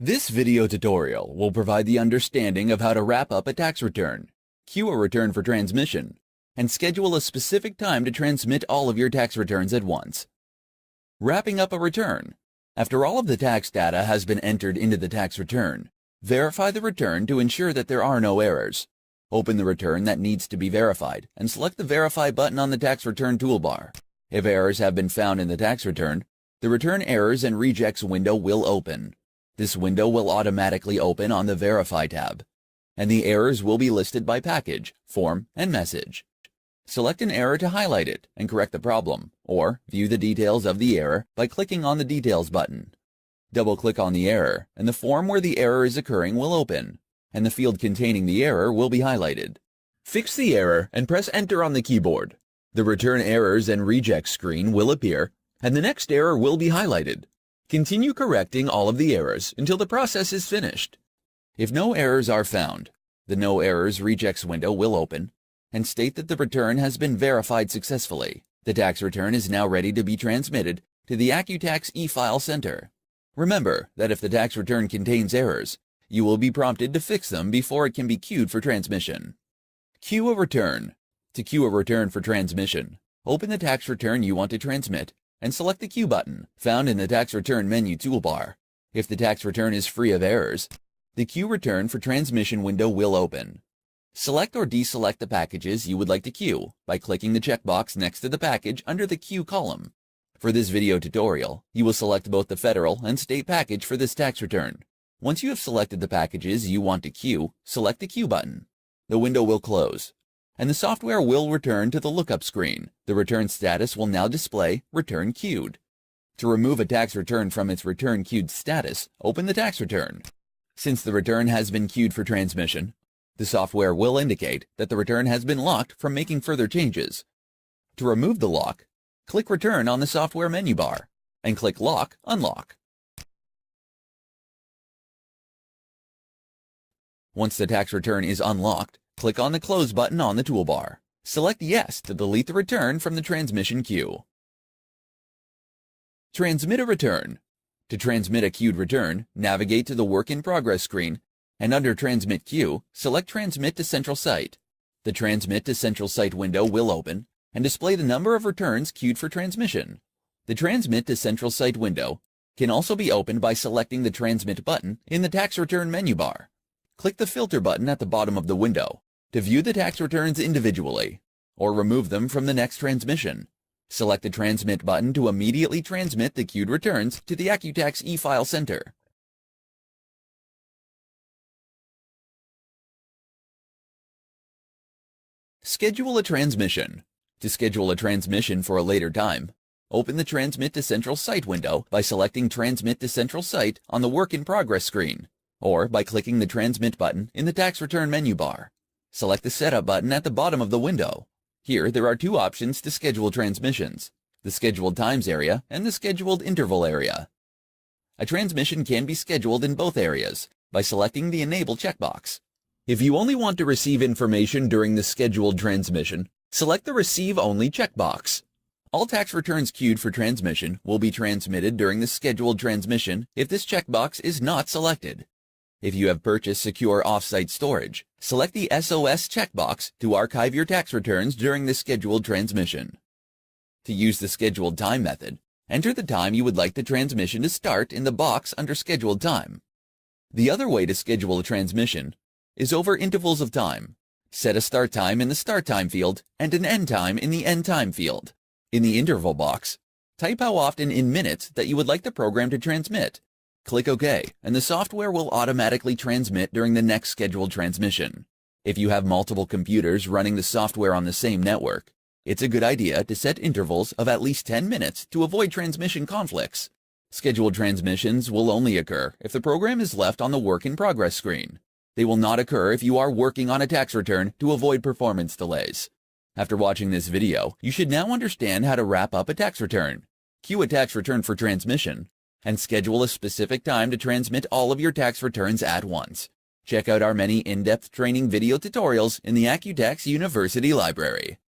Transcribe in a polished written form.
This video tutorial will provide the understanding of how to wrap up a tax return, queue a return for transmission, and schedule a specific time to transmit all of your tax returns at once. Wrapping up a return. After all of the tax data has been entered into the tax return, verify the return to ensure that there are no errors. Open the return that needs to be verified and select the Verify button on the tax return toolbar. If errors have been found in the tax return, the Return Errors and Rejects window will open. This window will automatically open on the Verify tab, and the errors will be listed by package, form, and message. Select an error to highlight it and correct the problem, or view the details of the error by clicking on the Details button. Double-click on the error, and the form where the error is occurring will open, and the field containing the error will be highlighted. Fix the error and press Enter on the keyboard. The Return Errors and Rejects screen will appear, and the next error will be highlighted. Continue correcting all of the errors until the process is finished. If no errors are found, the No Errors Rejects window will open and state that the return has been verified successfully. The tax return is now ready to be transmitted to the AccuTax e-file center. Remember that if the tax return contains errors, you will be prompted to fix them before it can be queued for transmission. Queue a return. To queue a return for transmission, open the tax return you want to transmit and select the Queue button found in the Tax Return menu toolbar. If the tax return is free of errors, the Queue Return for Transmission window will open. Select or deselect the packages you would like to queue by clicking the checkbox next to the package under the Queue column. For this video tutorial, you will select both the federal and state package for this tax return. Once you have selected the packages you want to queue, select the Queue button. The window will close, and the software will return to the lookup screen. The return status will now display Return Queued. To remove a tax return from its Return Queued status, open the tax return. Since the return has been queued for transmission, the software will indicate that the return has been locked from making further changes. To remove the lock, click Return on the software menu bar and click Lock Unlock. Once the tax return is unlocked, click on the Close button on the toolbar. Select Yes to delete the return from the transmission queue. Transmit a return. To transmit a queued return, navigate to the Work in Progress screen, and under Transmit Queue, select Transmit to Central Site. The Transmit to Central Site window will open and display the number of returns queued for transmission. The Transmit to Central Site window can also be opened by selecting the Transmit button in the Tax Return menu bar. Click the Filter button at the bottom of the window to view the tax returns individually, or remove them from the next transmission. Select the Transmit button to immediately transmit the queued returns to the AccuTax e-file center. Schedule a transmission. To schedule a transmission for a later time, open the Transmit to Central Site window by selecting Transmit to Central Site on the Work in Progress screen, or by clicking the Transmit button in the Tax Return menu bar. Select the Setup button at the bottom of the window. Here there are two options to schedule transmissions: the Scheduled Times area and the Scheduled Interval area. A transmission can be scheduled in both areas by selecting the Enable checkbox. If you only want to receive information during the scheduled transmission, select the Receive Only checkbox. All tax returns queued for transmission will be transmitted during the scheduled transmission if this checkbox is not selected. If you have purchased secure off-site storage, select the SOS checkbox to archive your tax returns during the scheduled transmission. To use the Scheduled Time method, enter the time you would like the transmission to start in the box under Scheduled Time. The other way to schedule a transmission is over intervals of time. Set a start time in the Start Time field and an end time in the End Time field. In the interval box, type how often in minutes that you would like the program to transmit. Click OK, and the software will automatically transmit during the next scheduled transmission. If you have multiple computers running the software on the same network, it's a good idea to set intervals of at least 10 minutes to avoid transmission conflicts. Scheduled transmissions will only occur if the program is left on the Work in Progress screen. They will not occur if you are working on a tax return to avoid performance delays. After watching this video, you should now understand how to wrap up a tax return, queue a tax return for transmission, and schedule a specific time to transmit all of your tax returns at once. Check out our many in-depth training video tutorials in the AccuTax University Library.